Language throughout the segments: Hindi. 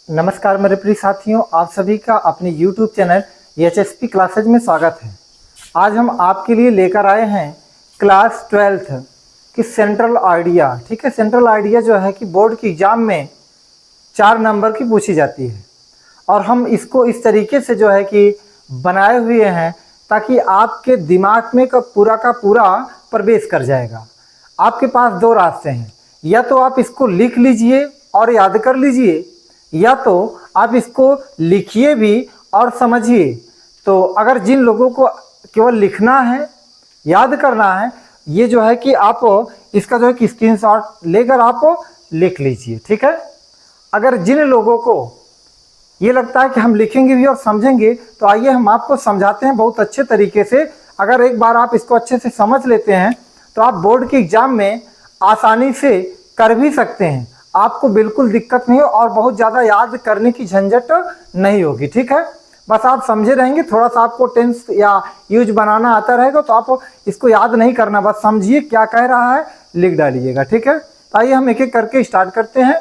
नमस्कार मेरे प्रिय साथियों, आप सभी का अपने YouTube चैनल HSP क्लासेज में स्वागत है। आज हम आपके लिए लेकर आए हैं क्लास 12th की सेंट्रल आइडिया। ठीक है, सेंट्रल आइडिया जो है कि बोर्ड की एग्ज़ाम में 4 नंबर की पूछी जाती है और हम इसको इस तरीके से जो है कि बनाए हुए हैं ताकि आपके दिमाग में का पूरा प्रवेश कर जाएगा। आपके पास 2 रास्ते हैं, या तो आप इसको लिख लीजिए और याद कर लीजिए, या तो आप इसको लिखिए भी और समझिए। तो अगर जिन लोगों को केवल लिखना है, याद करना है, ये जो है कि आप इसका जो है कि स्क्रीनशॉट लेकर आप लिख लीजिए। ठीक है, अगर जिन लोगों को ये लगता है कि हम लिखेंगे भी और समझेंगे, तो आइए हम आपको समझाते हैं बहुत अच्छे तरीके से। अगर एक बार आप इसको अच्छे से समझ लेते हैं तो आप बोर्ड के एग्ज़ाम में आसानी से कर भी सकते हैं। आपको बिल्कुल दिक्कत नहीं हो और बहुत ज़्यादा याद करने की झंझट नहीं होगी। ठीक है, बस आप समझे रहेंगे। थोड़ा सा आपको टेंस या यूज बनाना आता रहेगा तो आप इसको याद नहीं करना, बस समझिए क्या कह रहा है, लिख डालिएगा। ठीक है, तो आइए हम एक एक करके स्टार्ट करते हैं।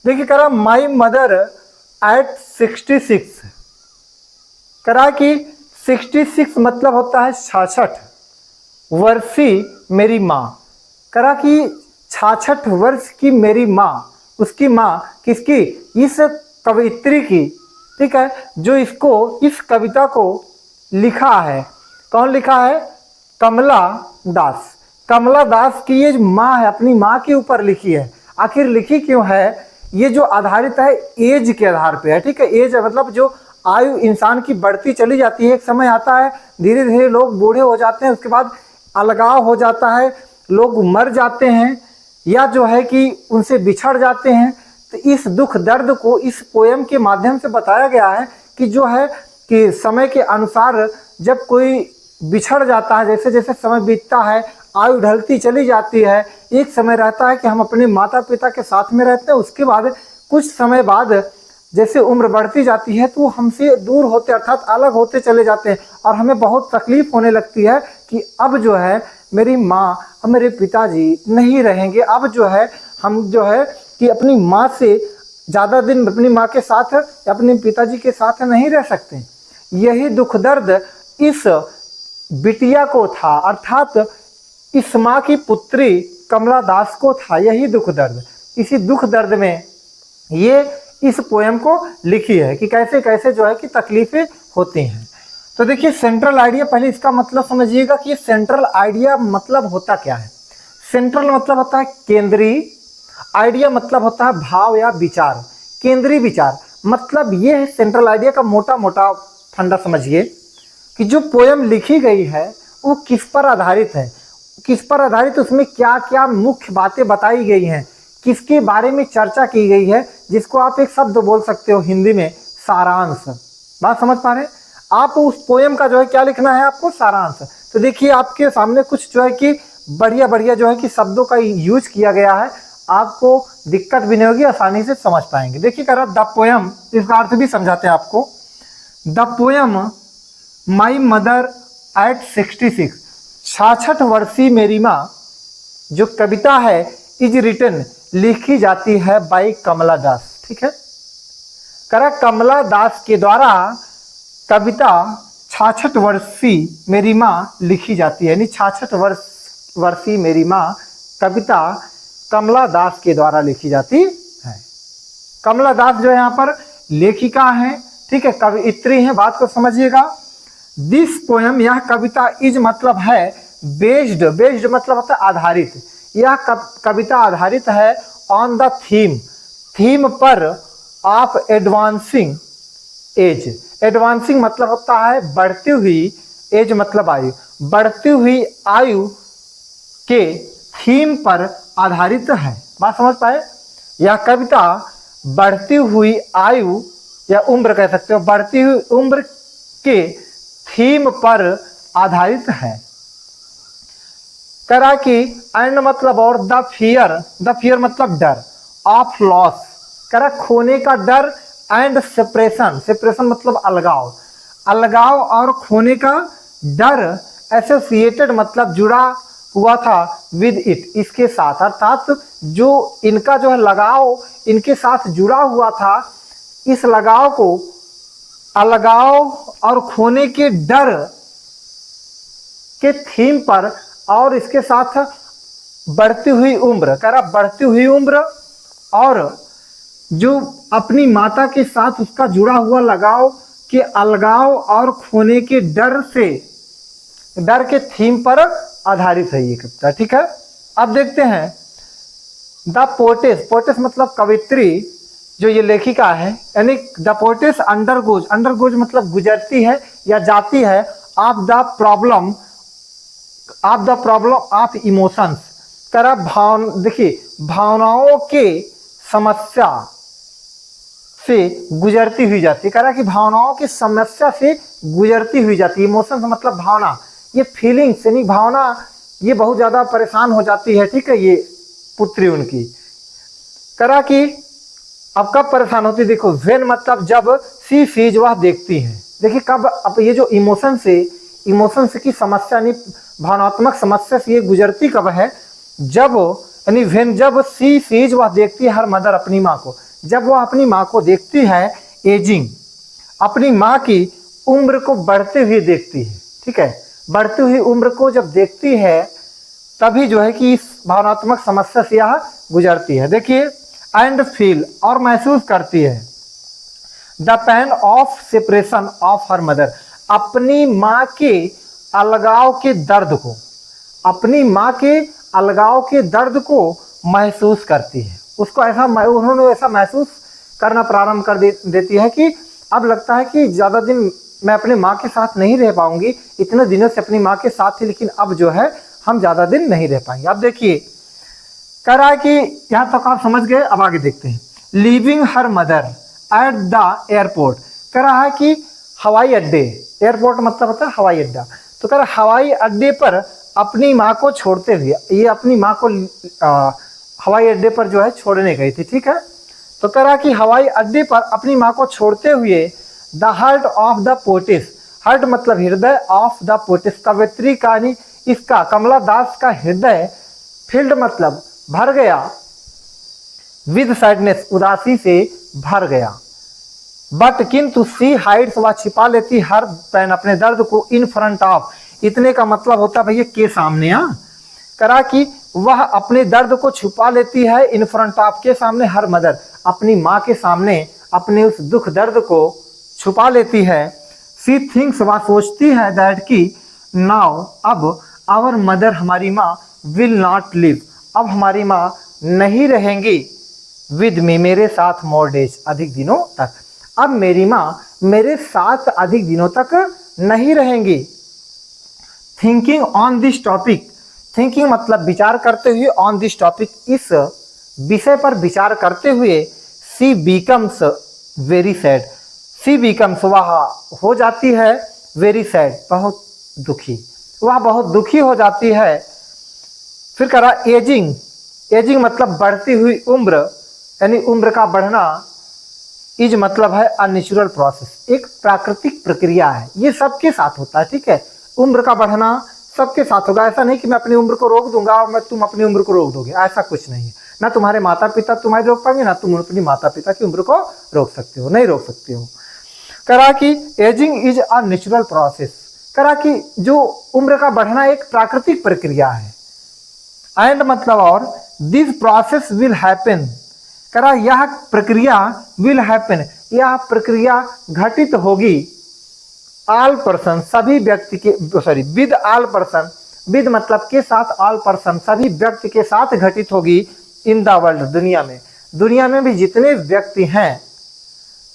देखिए, करा माई मदर एट 66। करा कि 66 मतलब होता है 66 वर्षीय मेरी माँ। करा कि 66 वर्ष की मेरी माँ, उसकी माँ किसकी? इस कवियत्री की। ठीक है, जो इसको इस कविता को लिखा है, कौन लिखा है? कमला दास। कमला दास की ये माँ है, अपनी माँ के ऊपर लिखी है। आखिर लिखी क्यों है? ये जो आधारित है एज के आधार पे है। ठीक है, एज मतलब जो आयु इंसान की बढ़ती चली जाती है। एक समय आता है, धीरे धीरे लोग बूढ़े हो जाते हैं, उसके बाद अलगाव हो जाता है, लोग मर जाते हैं या जो है कि उनसे बिछड़ जाते हैं। तो इस दुख दर्द को इस पोयम के माध्यम से बताया गया है कि जो है कि समय के अनुसार जब कोई बिछड़ जाता है, जैसे जैसे समय बीतता है, आयु ढलती चली जाती है, एक समय रहता है कि हम अपने माता पिता के साथ में रहते हैं, उसके बाद कुछ समय बाद जैसे उम्र बढ़ती जाती है तो वो हमसे दूर होते अर्थात अलग होते चले जाते हैं और हमें बहुत तकलीफ होने लगती है कि अब जो है मेरी माँ और मेरे पिताजी नहीं रहेंगे। अब जो है हम जो है कि अपनी माँ से ज़्यादा दिन अपनी माँ के साथ या अपने पिताजी के साथ नहीं रह सकते। यही दुख दर्द इस बिटिया को था, अर्थात इस माँ की पुत्री कमला दास को था। यही दुख दर्द, इसी दुख दर्द में ये इस पोयम को लिखी है कि कैसे कैसे जो है कि तकलीफें होती हैं। तो देखिए, सेंट्रल आइडिया, पहले इसका मतलब समझिएगा कि ये सेंट्रल आइडिया मतलब होता क्या है। सेंट्रल मतलब होता है केंद्रीय, आइडिया मतलब होता है भाव या विचार। केंद्रीय विचार मतलब ये है सेंट्रल आइडिया का मोटा मोटा फंडा। समझिए कि जो पोयम लिखी गई है वो किस पर आधारित है, किस पर आधारित, उसमें क्या क्या मुख्य बातें बताई गई हैं, किसके बारे में चर्चा की गई है, जिसको आप एक शब्द बोल सकते हो हिंदी में, सारांश। बात समझ पा रहे हैं? आप उस पोयम का जो है क्या लिखना है आपको? सारांश। तो देखिए, आपके सामने कुछ जो है कि बढ़िया बढ़िया जो है कि शब्दों का यूज किया गया है, आपको दिक्कत भी नहीं होगी, आसानी से समझ पाएंगे। देखिए, करा द पोयम, इसका अर्थ भी समझाते हैं आपको। The poem my mother eight 66, 66 वर्षीय मेरी माँ, जो कविता है, इज रिटन, लिखी जाती है बाई कमला दास। ठीक है, करा कमला दास के द्वारा कविता 66 वर्षीय मेरी माँ लिखी जाती है, यानी 66 वर्षीय मेरी माँ कविता कमला दास के द्वारा लिखी जाती है। कमला दास जो है यहाँ पर लेखिका है। ठीक है, कवियत्री है। बात को समझिएगा। दिस पोयम, यह कविता, इज मतलब है बेस्ड, बेस्ड मतलब होता है आधारित। यह कविता आधारित है ऑन द थीम, थीम पर ऑफ एडवांसिंग एज। एडवांसिंग मतलब होता है बढ़ती हुई, एज मतलब आयु, बढ़ती हुई आयु के थीम पर आधारित है। बात समझ पाए? यह कविता बढ़ती हुई आयु या उम्र कह सकते हो, बढ़ती हुई उम्र के थीम पर आधारित है। करा कि एंड मतलब और द फियर, द फियर मतलब डर, ऑफ लॉस, करा खोने का डर, एंड सेपरेशन, सेपरेशन मतलब अलगाव, अलगाव और खोने का डर, एसोसिएटेड मतलब जुड़ा हुआ था, विद इट, इसके साथ, अर्थात जो इनका जो है लगाव इनके साथ जुड़ा हुआ था, इस लगाव को अलगाव और खोने के डर के थीम पर और इसके साथ बढ़ती हुई उम्र, कह रहा बढ़ती हुई उम्र और जो अपनी माता के साथ उसका जुड़ा हुआ लगाव के अलगाव और खोने के डर के थीम पर आधारित है ये कविता। ठीक है, अब देखते हैं द पोएटेस, पोएटेस मतलब कवित्री, जो ये लेखिका है, यानी द पोएटेस अंडरगोज मतलब गुजरती है या जाती है of the problem of emotions, करा देखिए भावनाओं के समस्या से गुजरती हुई जाती है, करा कि भावनाओं की समस्या से गुजरती हुई जाती है। इमोशंस मतलब भावना, ये फीलिंग्स यानी भावना, ये बहुत ज्यादा परेशान हो जाती है। ठीक है, ये पुत्री उनकी, करा कि अब कब परेशान होती है, देखो वेन मतलब जब, सी सीज वह देखती है। देखिए कब, अब ये जो इमोशंस की समस्या यानी भावनात्मक समस्या से ये गुजरती कब है, जब यानी वेन जब सी सीज वह देखती है हर मदर अपनी माँ को, जब वह अपनी माँ को देखती है एजिंग, अपनी माँ की उम्र को बढ़ते हुए देखती है। ठीक है, बढ़ती हुई उम्र को जब देखती है तभी जो है कि इस भावनात्मक समस्या से यह गुजरती है। देखिए एंड फील और महसूस करती है the pain of separation of her mother, अपनी माँ के अलगाव के दर्द को, अपनी माँ के अलगाव के दर्द को महसूस करती है। उसको ऐसा उन्होंने ऐसा महसूस करना प्रारंभ कर देती है कि अब लगता है कि ज़्यादा दिन मैं अपनी माँ के साथ नहीं रह पाऊंगी, इतने दिनों से अपनी माँ के साथ थी लेकिन अब जो है हम ज़्यादा दिन नहीं रह पाएंगे। अब देखिए कह रहा है कि यहाँ तक आप समझ गए, अब आगे देखते हैं। Leaving her mother at the airport, कह रहा है कि हवाई अड्डे, एयरपोर्ट मतलब होता है हवाई अड्डा, तो कह रहा हवाई अड्डे पर अपनी माँ को छोड़ते हुए, ये अपनी माँ को हवाई अड्डे पर जो है छोड़ने गई थी। ठीक है, तो कह रहा कि हवाई अड्डे पर अपनी माँ को छोड़ते हुए the heart of the poetess, heart मतलब हृदय, ऑफ द पोएटेस कवित्री का, इसका कमला दास का हृदय, फील्ड मतलब भर गया, विद सैडनेस उदासी से भर गया, बट किंतु सी हाइड्स वह छिपा लेती हर पेन अपने दर्द को इन फ्रंट ऑफ, इतने का मतलब होता है भैया के सामने, करा कि वह अपने दर्द को छुपा लेती है इन फ्रंट ऑफ के सामने, हर मदर अपनी माँ के सामने अपने उस दुख दर्द को छुपा लेती है। सी थिंक्स वह सोचती है दैट की नाउ अब आवर मदर हमारी माँ विल नॉट लिव, अब हमारी माँ नहीं रहेंगी विद मी मेरे साथ मोर डेज अधिक दिनों तक, अब मेरी माँ मेरे साथ अधिक दिनों तक नहीं रहेंगी। Thinking on this topic, thinking मतलब विचार करते हुए, ऑन दिस टॉपिक इस विषय पर विचार करते हुए, सी बिकम्स वेरी सैड, सी बिकम्स वह हो जाती है वेरी सैड बहुत दुखी, वह बहुत दुखी हो जाती है। फिर करा एजिंग, एजिंग मतलब बढ़ती हुई उम्र यानी उम्र का बढ़ना, इज मतलब है अननेचुरल प्रोसेस, एक प्राकृतिक प्रक्रिया है, ये सबके साथ होता है। ठीक है, उम्र का बढ़ना सबके साथ होगा, ऐसा नहीं कि मैं अपनी उम्र को रोक दूंगा और तुम अपनी उम्र को रोक दोगे, ऐसा कुछ नहीं है। ना तुम्हारे माता पिता तुम्हारी रोक पाएंगे, ना तुम अपनी माता पिता की उम्र को रोक सकते हो, नहीं रोक सकते हो। करा कि ageing is a natural process, करा कि जो उम्र का बढ़ना एक प्राकृतिक प्रक्रिया है। एंड मतलब और दिस प्रोसेस विल हैपन, करा यह प्रक्रिया विल हैपन, यह प्रक्रिया घटित होगी ऑल पर्सन सभी व्यक्ति के, sorry with all person, with मतलब के साथ, ऑल पर्सन सभी व्यक्ति के साथ घटित होगी इन द वर्ल्ड दुनिया में, दुनिया में भी जितने व्यक्ति हैं,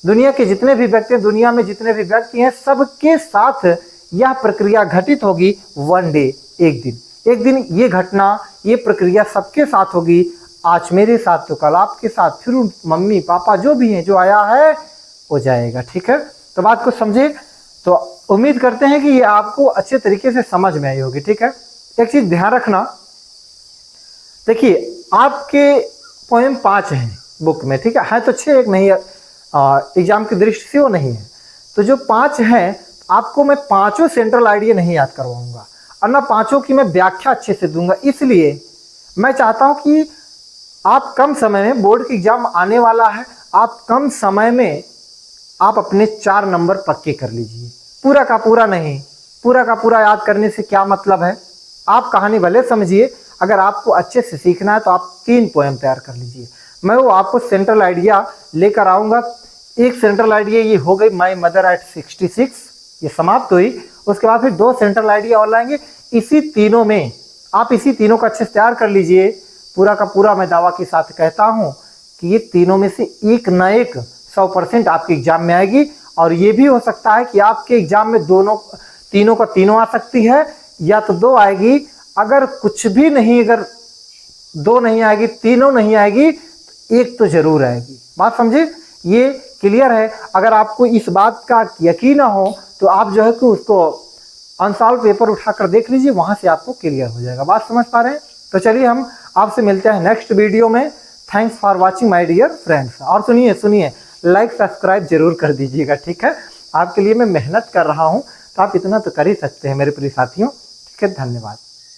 दुनिया के जितने भी व्यक्ति हैं, दुनिया में जितने भी व्यक्ति हैं सबके साथ यह प्रक्रिया घटित होगी। वन डे एक दिन, एक दिन ये घटना ये प्रक्रिया सबके साथ होगी, आज मेरे साथ तो कल आपके साथ, फिर मम्मी पापा जो भी हैं जो आया है हो जाएगा। ठीक है, तो बात को समझे, तो उम्मीद करते हैं कि ये आपको अच्छे तरीके से समझ में आई होगी। ठीक है, एक चीज ध्यान रखना, देखिए आपके पोएम 5 हैं बुक में, ठीक है तो 6, एक नहीं एग्जाम की दृष्टि से वो नहीं है, तो जो 5 हैं आपको मैं पांचों सेंट्रल आइडिया नहीं याद करवाऊंगा और ना पांचों की मैं व्याख्या अच्छे से दूंगा, इसलिए मैं चाहता हूं कि आप कम समय में, बोर्ड की एग्जाम आने वाला है, आप कम समय में आप अपने 4 नंबर पक्के कर लीजिए। पूरा का पूरा नहीं, पूरा का पूरा याद करने से क्या मतलब है, आप कहानी भले समझिए, अगर आपको अच्छे से सीखना है तो आप 3 पोएम तैयार कर लीजिए। मैं वो आपको सेंट्रल आइडिया लेकर आऊँगा। एक सेंट्रल आइडिया ये हो गई, माई मदर एट 66, ये समाप्त हुई। उसके बाद फिर 2 सेंट्रल आइडिया और लाएंगे। इसी तीनों में आप इसी तीनों का अच्छे से तैयार कर लीजिए। पूरा का पूरा मैं दावा के साथ कहता हूँ कि ये तीनों में से एक न एक 100% आपके एग्जाम में आएगी। और ये भी हो सकता है कि आपके एग्जाम में तीनों का तीनों आ सकती है, या तो 2 आएगी। अगर कुछ भी नहीं, अगर 2 नहीं आएगी, तीनों नहीं आएगी, एक तो जरूर आएगी। बात समझे, ये क्लियर है। अगर आपको इस बात का यकीन ना हो तो आप जो है कि उसको अनसॉल्व पेपर उठाकर देख लीजिए, वहां से आपको क्लियर हो जाएगा। बात समझ पा रहे हैं? तो चलिए हम आपसे मिलते हैं नेक्स्ट वीडियो में। Thanks for watching my dear friends. और सुनिए, लाइक सब्सक्राइब जरूर कर दीजिएगा, ठीक है। आपके लिए मैं मेहनत कर रहा हूँ, तो आप इतना तो कर ही सकते हैं मेरे प्रिय साथियों, ठीक है। धन्यवाद।